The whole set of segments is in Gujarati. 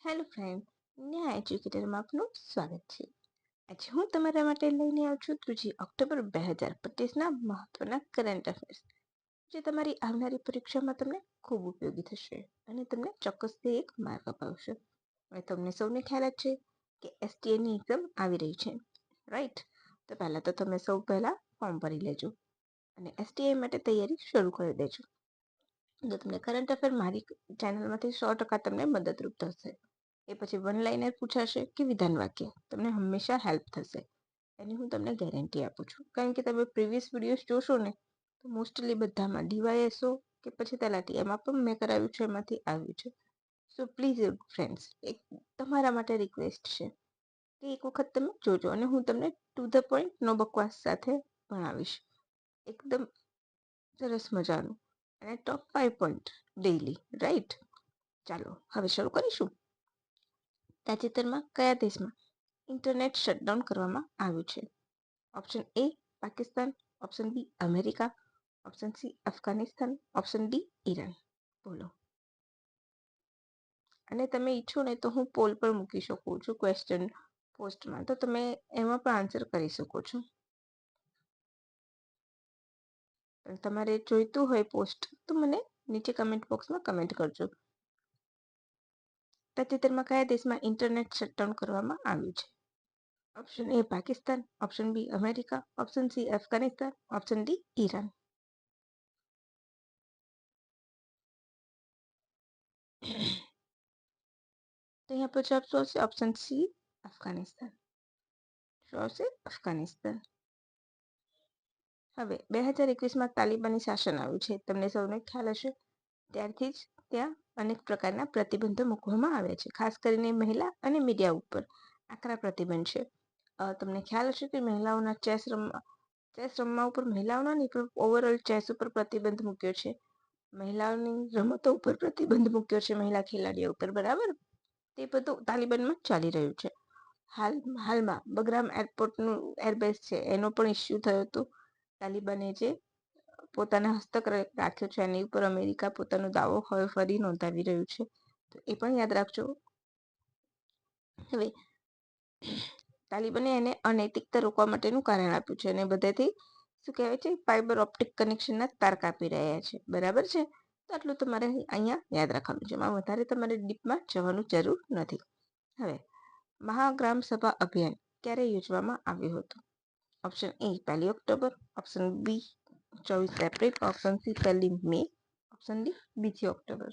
હેલો ફ્રેન્ડ, ન્યા એજ્યુકેટરમાં આપનું સ્વાગત છે. આજે હું તમારા માટે લઈને આવું છું 3 ઓક્ટોબર 2025ના મહત્વના કરંટ અફેર્સ, જે તમારી આવનારી પરીક્ષામાં તમને ખૂબ ઉપયોગી થશે અને તમને ચોક્કસથી એક માર્ક અપાવશે. હવે તમને સૌને ખ્યાલ જ છે કે એસટીએની એક્ઝામ આવી રહી છે, રાઈટ? તો પહેલાં તો તમે સૌ પહેલાં ફોર્મ ભરી લેજો અને એસટીએ માટે તૈયારી શરૂ કરી દેજો. જો તમને કરંટ અફેર મારી ચેનલમાંથી 100% તમને મદદરૂપ થશે. એ પછી વન લાઇનર પૂછાશે કે વિધાન વાક્ય, તમને હંમેશા હેલ્પ થશે એની હું તમને ગેરંટી આપું છું. કારણ કે તમે પ્રીવિયસ વિડીયોઝ જોશો ને તો મોસ્ટલી બધામાં ડીવાયએસઓ કે પછી તલાટી એમાં પણ મેં કરાવ્યું છે, એમાંથી આવ્યું છે. સો પ્લીઝ ફ્રેન્ડ્સ, એક તમારા માટે રિક્વેસ્ટ છે કે એક વખત તમે જોજો અને હું તમને ટુ ધ પોઈન્ટ, નો બકવાસ સાથે ભણાવીશ, એકદમ સરસ મજાનું, અને ટોપ 5 પોઈન્ટ ડેઈલી, રાઈટ? ચાલો હવે શરૂ કરીશું. તાજેતરમાં કયા દેશમાં ઇન્ટરનેટ શટડાઉન કરવામાં આવ્યું છે? Option A Pakistan, option B America, option C Afghanistan, option D Iran. બોલો. અને તમે ઈચ્છો ને તો હું પોલ પર મૂકી શકું છું ક્વેશ્ચન પોસ્ટમાં, તો તમે એમાં પણ આન્સર કરી શકો છો. પણ તમારે જોઈતું હોય પોસ્ટ તો મને નીચે કમેન્ટ બોક્સમાં કમેન્ટ કરજો. તાજેતરમાં કયા દેશમાં ઇન્ટરનેટ શટડાઉન કરવામાં આવ્યું છે? Option A Pakistan, option B America, option C Afghanistan, option D Iran. તો અહીંયા પર જવાબ શું આવશે? Option C Afghanistan. શું આવશે? અફઘાનિસ્તાન. હવે 2021માં તાલિબાની શાસન આવ્યું છે, તમને સૌને ખ્યાલ હશે. ત્યારથી જ ત્યાં અનેક પ્રકારના પ્રતિબંધો મૂકવામાં આવ્યા છે, ખાસ કરીને મહિલા અને મીડિયા ઉપર આકરા પ્રતિબંધ છે. તમને ખ્યાલ હશે કે મહિલાઓના ચેસ રમવા ઉપર મહિલાઓના નહીં પણ ઓવરઓલ ચેસ ઉપર પ્રતિબંધ મૂક્યો છે. મહિલાઓની રમતો ઉપર પ્રતિબંધ મૂક્યો છે, મહિલા ખેલાડીઓ ઉપર, બરાબર? તે બધું તાલિબાનમાં ચાલી રહ્યું છે. હાલમાં બગરામ એરપોર્ટનું એરબેઝ છે એનો પણ ઇસ્યુ થયો હતો. તાલિબાને જે પોતાના હસ્તક રાખ્યો છે એની ઉપર અમેરિકા પોતાનો દાવો હવે ફરી નોંધાવી રહ્યું છે, તો એ પણ યાદ રાખજો. હવે તાલિબાને એને અનૈતિકતા રોકવા માટેનું કારણ આપ્યું છે અને બધાથી શું કહેવાય છે, ફાઈબર ઓપ્ટિક કનેક્શનના તાર કાપી રહ્યા છે, બરાબર છે? તો આટલું તમારે અહીંયા યાદ રાખવાનું છે, એમાં વધારે તમારે ડીપમાં જવાનું જરૂર નથી. હવે મહાગ્રામ સભા અભિયાન ક્યારે યોજવામાં આવ્યું હતું? Option A 1 October, option B 24 April, option C 1 May, option D 2 October.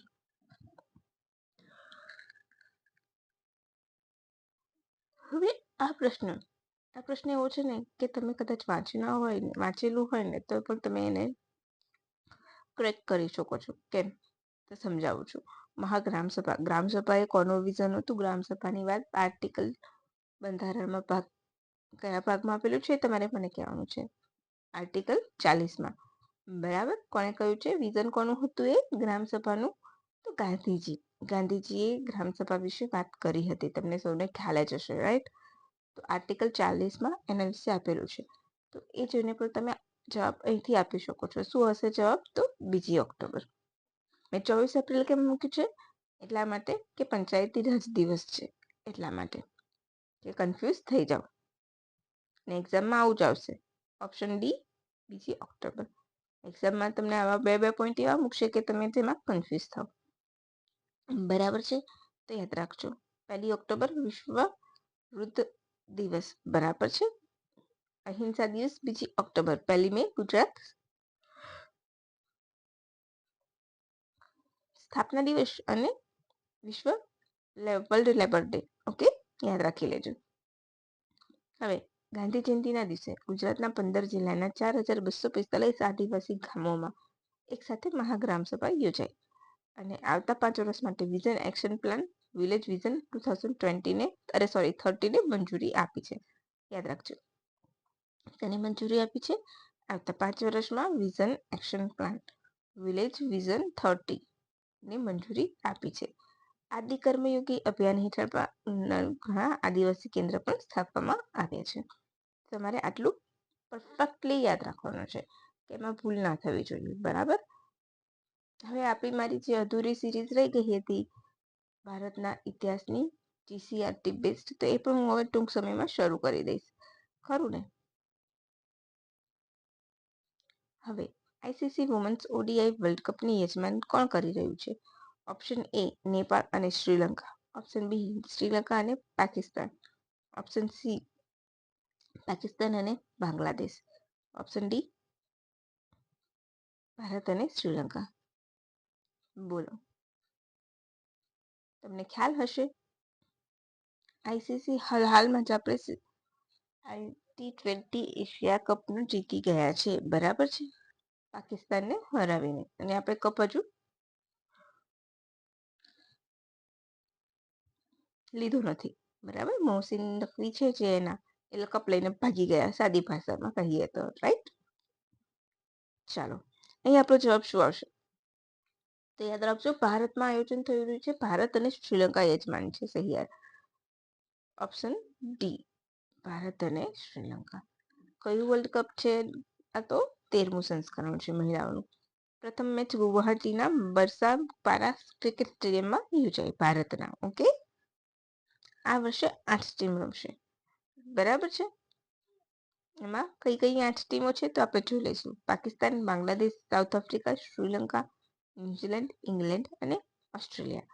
હવે આ પ્રશ્ન એવો છે ને કે તમે કદાચ વાંચેલું હોય ને તો પણ તમે એને ક્રેક કરી શકો છો. કેમ? તો સમજાવું છું. મહાગ્રામસભા, ગ્રામસભા એ કોનું વિઝન હતું? ગ્રામસભાની વાત આર્ટિકલ બંધારણમાં કયા ભાગમાં આપેલું છે તમારે મને કહેવાનું છે. આર્ટિકલ 40માં, બરાબર? કોણે કહ્યું છે? વિઝન કોનું હતું એ ગ્રામસભાનું? તો ગાંધીજીએ ગ્રામસભા વિશે વાત કરી હતી, તમને સૌને ખ્યાલ જ હશે, રાઈટ? તો આર્ટિકલ 40માં એના વિશે આપેલું છે, તો એ જોઈને પણ તમે જવાબ અહીંથી આપી શકો છો. શું હશે જવાબ? તો 2 ઓક્ટોબર. મેં 24 એપ્રિલ કેમ મૂક્યું છે? એટલા માટે કે પંચાયતી રાજ દિવસ છે, એટલા માટે કે કન્ફ્યુઝ થઈ જાઓ. ને એક્ઝામમાં આવું જ આવશે, ઓપ્શન ડી 2 ઓક્ટોબર. એક્ઝામમાં તમને આવા બે પોઈન્ટ એવા મૂકશે કે તમે તેમાં કન્ફ્યુઝ થાવ, બરાબર છે? તો યાદ રાખજો. 1 ઓક્ટોબર વિશ્વ વૃદ્ધ દિવસ, બરાબર છે? અહિંસા દિવસ 2 ઓક્ટોબર, 1 મે ગુજરાત સ્થાપના દિવસ અને વિશ્વ વર્લ્ડ લેબર ડે. ઓકે, યાદ રાખી લેજો. હવે ગાંધી જયંતિના દિવસે ગુજરાતના 15 જિલ્લાના 4245 આદિવાસી ગામોમાં એક સાથે મહાગ્રામ સભા યોજાઈ અને આવતા 5 વર્ષ માટે vision action plan village vision 30ને મંજૂરી આપી છે. યાદ રાખજો, તેને મંજૂરી આપી છે આવતા 5 વર્ષમાં vision action plan village vision 30 ને મંજૂરી આપી છે. આદિ કર્મયોગી અભિયાન હેઠળ ઘણા આદિવાસી કેન્દ્ર પણ સ્થાપવામાં આવ્યા છે. તમારે આટલું પરફેક્ટલી યાદ રાખવાનું છે કે એમાં ભૂલ ના થવી જોઈએ, બરાબર? હવે આપણી મારી જે અધૂરી સિરીઝ રહી ગઈ હતી ભારતના ઇતિહાસની જીસીઆરટી બેસ્ટ, તો એ પણ હું હવે ટૂંક સમયમાં શરૂ કરી દઈશ, ખરું ને? હવે આઈસીસી વુમન્સ ઓડીઆઈ વર્લ્ડ કપની યજમાન કોણ કરી રહ્યું છે? ઓપ્શન એ નેપાળ અને શ્રીલંકા, ઓપ્શન બી શ્રીલંકા અને પાકિસ્તાન, ઓપ્શન સી પાકિસ્તાન અને બાંગ્લાદેશ, ઓપ્શન ડી ભારત અને શ્રીલંકા. બોલો, તમને ખ્યાલ હશે આઈસીસી હાલમાં જ આપણે T20 એશિયા કપનું જીતી ગયા છે, બરાબર છે, પાકિસ્તાનને હરાવીને. અને આપણે કપ હજુ લીધું નથી, બરાબર. મોહસિન નકવી છે જે એના એ કપ લઈને ભાગી ગયા, સાદી ભાષામાં કહીએ તો, રાઈટ. ચાલો, અહીં આપણો જવાબ શું આવશે? તો યાદ રાખજો, ભારતમાં આયોજન થઈ રહ્યું છે, ભારત અને શ્રીલંકા યજમાન છે, સહી. ઓપ્શન ડી ભારત અને શ્રીલંકા. કયું વર્લ્ડ કપ છે? આ તો 13મું સંસ્કરણ છે મહિલાઓનું. પ્રથમ મેચ ગુવાહાટીના બરસા પારા ક્રિકેટ સ્ટેડિયમમાં યોજાઈ, ભારતના. ઓકે, આ વર્ષે 8 ટીમ રમશે, બરાબર છે. એમાં કઈ કઈ 8 ટીમો છે તો આપણે જોઈ લઈશું. Pakistan, Bangladesh, south Africa, Sri Lanka, New Zealand, England અને ઓસ્ટ્રેલિયા.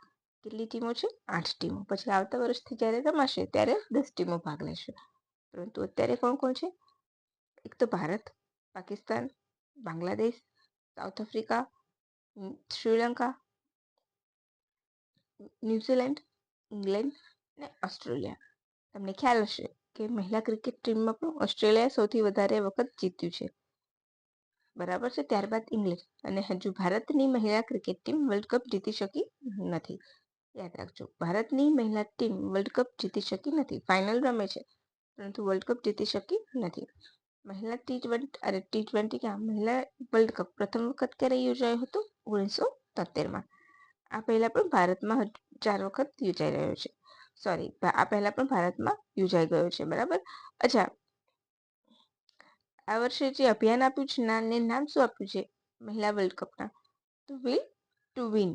કેટલી ટીમો છે? 8 ટીમો. પછી આવતા વર્ષથી જ્યારે રમાશે ત્યારે 10 ટીમો ભાગ લેશે. પરંતુ અત્યારે કોણ કોણ છે? એક તો Bharat, Pakistan, Bangladesh, south Africa, Sri Lanka, New Zealand, England અને ઓસ્ટ્રેલિયા. તમને ખ્યાલ હશે કે મહિલા ક્રિકેટ ટીમમાં પણ ઓસ્ટ્રેલિયા સૌથી વધારે વખત જીત્યું છે, બરાબર છે. ત્યારબાદ ઇંગ્લેન્ડ. અને હજુ ભારતની મહિલા ક્રિકેટ ટીમ વર્લ્ડ કપ જીતી શકી નથી. યાદ રાખજો, ભારતની મહિલા ટીમ વર્લ્ડ કપ જીતી શકી નથી. ફાઇનલ રમે છે પરંતુ વર્લ્ડ કપ જીતી શકી નથી. મહિલા T20 ક્યાં મહિલા વર્લ્ડ કપ પ્રથમ વખત ક્યારે યોજાયો હતો? 1973માં. આ પહેલા પણ ભારતમાં 4 વખત યોજાઈ રહ્યો છે. સોરી, આ પહેલા પણ ભારતમાં યોજાઈ ગયો છે, બરાબર. અચ્છા, આ વર્ષે જે અભિયાન આપ્યું છે નામ શું આપ્યું છે મહિલા વર્લ્ડ કપના? તો will to win.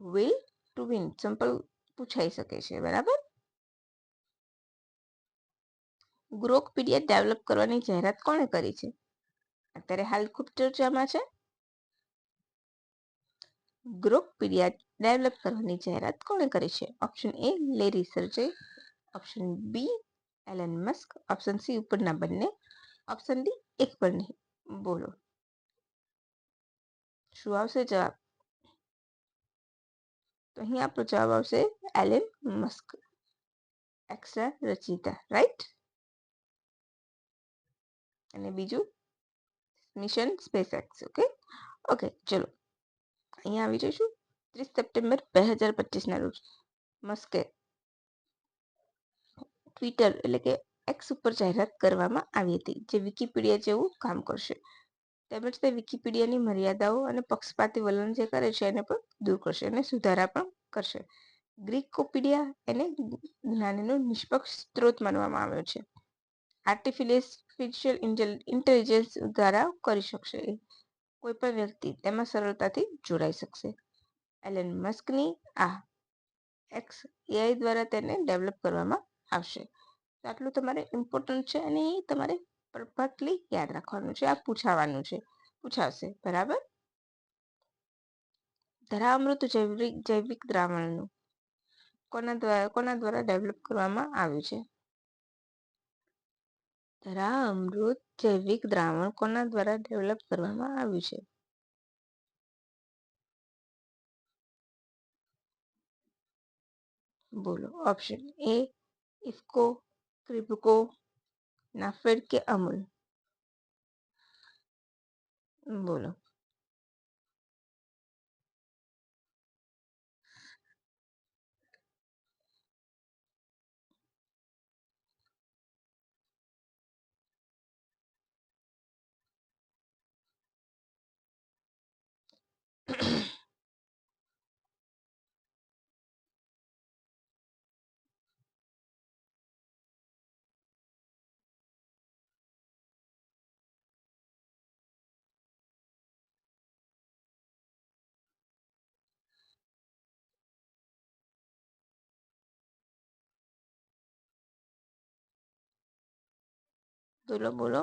Will to win simple પૂછાઈ શકે છે, બરાબર. ગ્રોકપીડિયા ડેવલપ કરવાની જાહેરાત કોણે કરી છે? અત્યારે હાલ ખૂબ ચર્ચામાં છે. ગ્રોકપીડિયા ડેવલપ કરવાની જાહેરાત કોણે કરી છે? Option A Larry Sergey, option B Elon Musk, option C ઉપરના બંને, ઓપ્શન ડી એક પણ નહીં. બોલો, શું આવશે જવાબ? તો અહીં આપણો જવાબ આવશે એલન મસ્ક, એક્સ્ટ્રા રચિતા, રાઈટ. અને બીજું મિશન સ્પેસએક્સ. ઓકે ઓકે, ચલો અહીંયા આવી જઈશું. 30 સપ્ટેમ્બર 2025ના રોજ મસ્કે ટ્વિટર એટલે કે એક્સ ઉપર જાહેરાત કરવામાં આવી હતી, જે વિકીપીડિયા જેવું કામ કરશે. તેમજ તે વિકીપીડિયાની મર્યાદાઓ અને પક્ષપાતી વલણ જે કરે છે એને પણ દૂર કરશે અને સુધારા પણ કરશે. ગ્રીકોપીડિયા એને જ્ઞાનનો નિષ્પક્ષ સ્ત્રોત માનવામાં આવ્યો છે. આર્ટિફિશિયલ ઇન્ટેલિજન્સ દ્વારા કરી શકશે. કોઈ પણ વ્યક્તિ તેમાં સરળતાથી જોડાઈ શકશે. એલન મસ્કની આ એક્સ એઆઈ દ્વારા તેને ડેવલપ કરવામાં આવશે. તો આટલું તમારે ઇમ્પોર્ટન્ટ છે અને એ તમારે પરફેક્ટલી યાદ રાખવાનું છે. આ પૂછાશે, બરાબર. ધરામૃત જૈવિક દ્રાવણનું કોના દ્વારા ડેવલપ કરવામાં આવ્યું છે? ધરામૃત જૈવિક દ્રાવણ કોના દ્વારા ડેવલપ કરવામાં આવ્યું છે? બોલો, ઓપ્શન એ ઇફકો, ક્રિબકો, નાફેડ કે અમૂલ. બોલો. બોલો બોલો.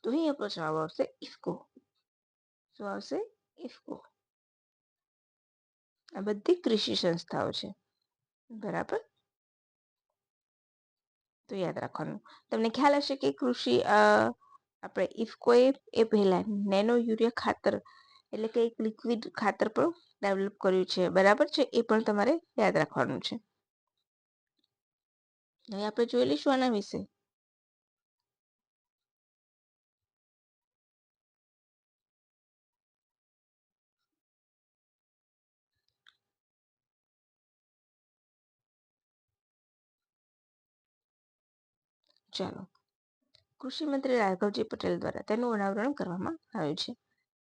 તો અહીં આપણો જવાબ આવશે ઇફકો. શું આવશે? ઇફકો. આ બધી કૃષિ સંસ્થાઓ છે, બરાબર. તો યાદ રાખવાનું. તમને ખ્યાલ હશે કે કૃષિ આપણે ઇફકો એ પહેલા નેનો યુરિયા ખાતર એટલે કે એક લિક્વિડ ખાતર પણ ડેવલપ કર્યું છે, બરાબર છે. એ પણ તમારે યાદ રાખવાનું છે. હવે આપણે જોઈ લઈશું આના વિશે. ચાલો. કૃષિ મંત્રી રાઘવજી પટેલ દ્વારા તેનું અનાવરણ કરવામાં આવ્યું છે.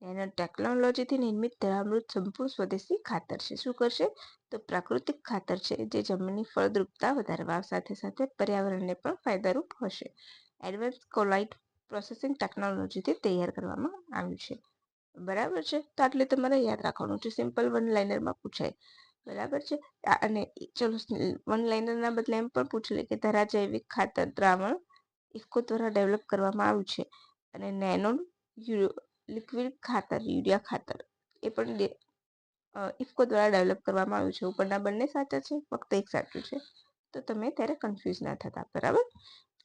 એના ટેકનોલોજીથી નિર્મિત ધરામૃત સંપૂર્ણ સ્વદેશી ખાતર છે. શું કરશે? તો પ્રાકૃતિક ખાતર છે જે જમીનની ફળદ્રુપતા વધારવા સાથે સાથે પર્યાવરણને પણ ફાયદારૂપ હશે. એડવાન્સ કોલાઇટ પ્રોસેસિંગ ટેકનોલોજીથી તૈયાર કરવામાં આવ્યું છે, બરાબર છે. તો આટલે તમારે યાદ રાખવાનું છે. સિમ્પલ વન લાઇનરમાં પૂછાય, બરાબર છે. અને ચલો વન લાઇનરના બદલે એમ પણ પૂછી લે કે ધરા જૈવિક ખાતર દ્રાવણ ઇફકો દ્વારા ડેવલપ કરવામાં આવ્યું છે અને નેનો લિક્વિડ ખાતર યુરિયા ખાતર એ પણ ઇફકો દ્વારા ડેવલપ કરવામાં આવ્યું છે. ઉપરના બંને સાચા છે, ફક્ત એક સાચું છે. તો તમે ત્યારે કન્ફ્યુઝ ના થતા, બરાબર.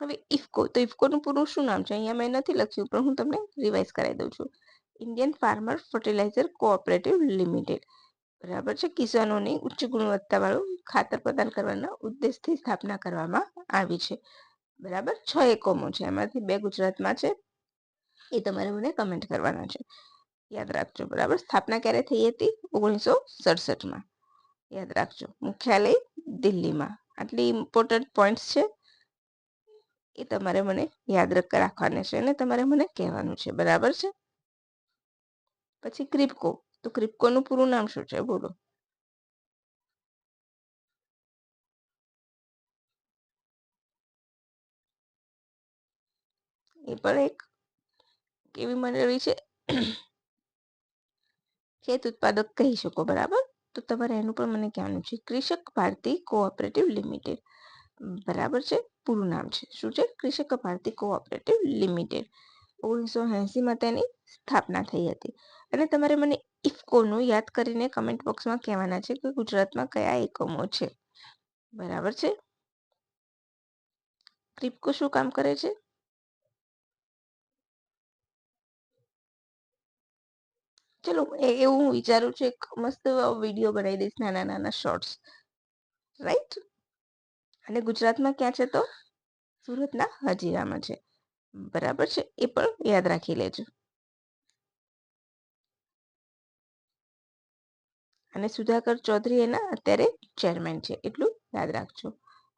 હવે ઇફકો, તો ઇફકોનું પૂરું શું નામ છે? અહીંયા મેં નથી લખ્યું, પણ હું તમને રિવાઇઝ કરાવી દઉં છું. Indian farmer fertiliser cooperative limited, બરાબર છે. કિસાનોની ઉચ્ચ ગુણવત્તાવાળું ખાતર પ્રદાન કરવાના ઉદ્દેશથી સ્થાપના કરવામાં આવી છે, બરાબર. 6 એકમો છે, એમાંથી 2 ગુજરાતમાં છે. એ તમારે મને કમેન્ટ કરવાના છે, યાદ રાખજો, બરાબર. સ્થાપના ક્યારે થઈ હતી? 1967માં. યાદ રાખજો. મુખ્યાલય દિલ્હીમાં. આટલી ઇમ્પોર્ટન્ટ પોઈન્ટ્સ છે, એ તમારે મને યાદ રાખવાના છે અને તમારે મને કહેવાનું છે, બરાબર છે. પછી ક્રિપ્કો, તો ક્રિપ્કોનું પૂરું નામ શું છે? બોલો. એ પણ એક કેવી મંડળી છે? ખેત ઉત્પાદક કહી શકો, બરાબર. તો તમારે એનું પણ મને કહેવાનું છે. કૃષક ભારતી કોઓપરેટિવ લિમિટેડ, બરાબર છે. પૂરું નામ છે શું છે? કૃષક ભારતી કોઓપરેટિવ લિમિટેડ. 1980માં તેની સ્થાપના થઈ હતી. અને તમારે મને ઇફકોનું યાદ કરીને કમેન્ટ બોક્સમાં કહેવાના છે કે ગુજરાતમાં કયા એકમો છે, બરાબર છે. ક્રિપ્કો શું કામ કરે છે? ચલો એવું હું વિચારું છું, એક મસ્ત વિડીયો બનાવી દઈશ, નાના નાના શોર્ટ્સ, રાઈટ. અને ગુજરાતમાં ક્યાં છે? તો સુરતના હજીરામાં છે, બરાબર છે. એ પણ યાદ રાખી લેજો. અને સુધાકર ચૌધરી એના અત્યારે ચેરમેન છે, એટલું યાદ રાખજો.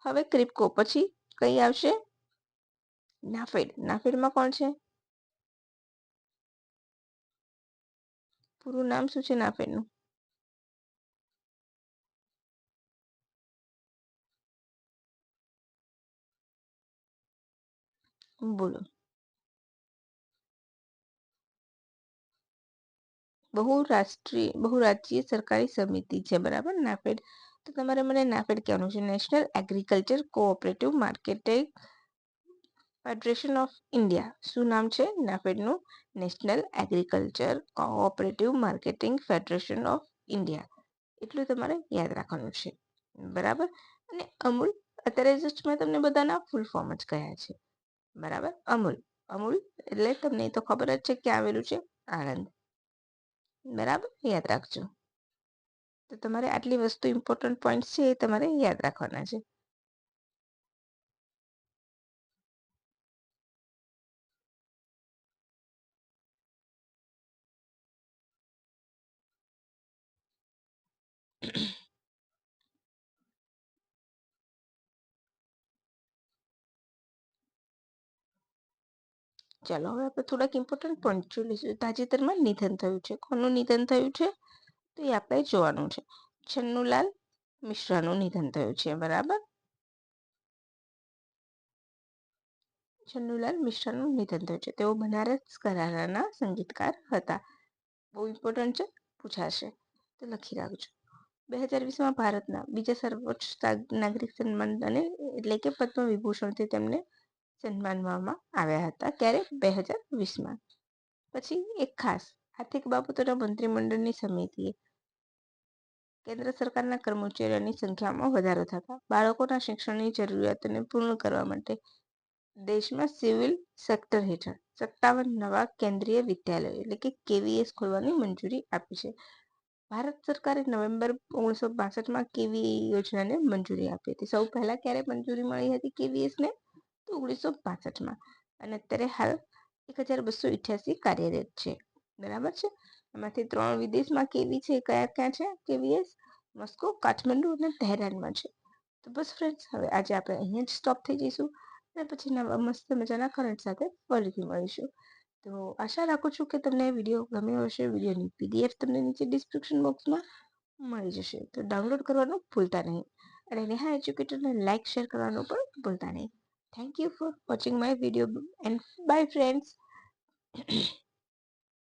હવે ક્રિપ્કો પછી કઈ આવશે? નાફેડ. નાફેડમાં કોણ છે? પૂરું નામ શું છે નાફેડનું? બોલો. બહુરાજ્યીય સરકારી સમિતિ છે, બરાબર, નાફેડ. તો તમારે મને નાફેડ કહેવાનું છે. National agriculture cooperative marketing federation of India. શું નામ છે નાફેડનું? National agriculture cooperative marketing federation of India. એટલું તમારે યાદ રાખવાનું છે, બરાબર. અને અમૂલ, અત્યારે જસ્ટ મેં તમને બધાના ફૂલ ફોર્મ જ કહ્યા છે, બરાબર. અમૂલ. અમૂલ એટલે તમને તો ખબર જ છે કે આવેલું છે આણંદ, બરાબર. યાદ રાખજો. તો તમારે આટલી વસ્તુ ઇમ્પોર્ટન્ટ પોઈન્ટ છે એ તમારે યાદ રાખવાના છે. ચાલો હવે આપણે થોડાક ઇમ્પોર્ટન્ટ પોઈન્ટ જોઈ લઈશું. તાજેતરમાં નિધન થયું છે. કોનું નિધન થયું છે? તો એ આપણે જોવાનું છે. છન્નુલાલ મિશ્રાનું નિધન થયું છે, બરાબર. છન્નુલાલ મિશ્રાનું નિધન થયું છે. તેઓ બનારસ ઘરાનાના સંગીતકાર હતા. બહુ ઇમ્પોર્ટન્ટ છે. પૂછાશે, તો લખી રાખજો. 2020માં ભારતના બીજા સર્વોચ્ચ નાગરિક સન્માન અને એટલે કે પદ્મ વિભૂષણથી તેમને સન્માનવામાં આવ્યા હતા. ક્યારે? 2020માં. પછી એક ખાસ આર્થિક બાબતોના મંત્રીમંડળની સમિતિએ કેન્દ્ર સરકારના કર્મચારીઓની સંખ્યામાં વધારો થતા બાળકોના શિક્ષણની જરૂરિયાતોને પૂર્ણ કરવા માટે દેશમાં સિવિલ સેક્ટર હેઠળ 57 નવા કેન્દ્રીય વિદ્યાલયો એટલે કે કેવીએસ ખોલવાની મંજૂરી આપી છે. ભારત સરકારે નવેમ્બર 1962માં કેવીએ યોજનાને મંજૂરી આપી હતી. સૌ પહેલા ક્યારે મંજૂરી મળી હતી કેવીએસને? તો 1962માં. અને અત્યારે હાલ 1288 કાર્યરત છે. બરાબર છે. એમાંથી 3 વિદેશમાં કેવી છે. કયા ક્યાં છે કેવીએસ? મોસ્કો, કાઠમંડુ અને તહેરાનમાં છે. તો બસ ફ્રેન્ડ્સ, હવે આજે આપણે અહીંયા જ સ્ટોપ થઈ જઈશું અને પછી નવા મસ્ત મજાના કરંટ સાથે ફરીથી મળીશું. તો આશા રાખું છું કે તમને વિડીયો ગમ્યો હશે. વિડીયોની પીડીએફ તમને નીચે ડિસ્ક્રિપ્શન બોક્સમાં મળી જશે, તો ડાઉનલોડ કરવાનું ભૂલતા નહીં અને નેહા એજ્યુકેટરને લાઇક શેર કરવાનું પણ ભૂલતા નહીં. Thank you for watching my video and by friends.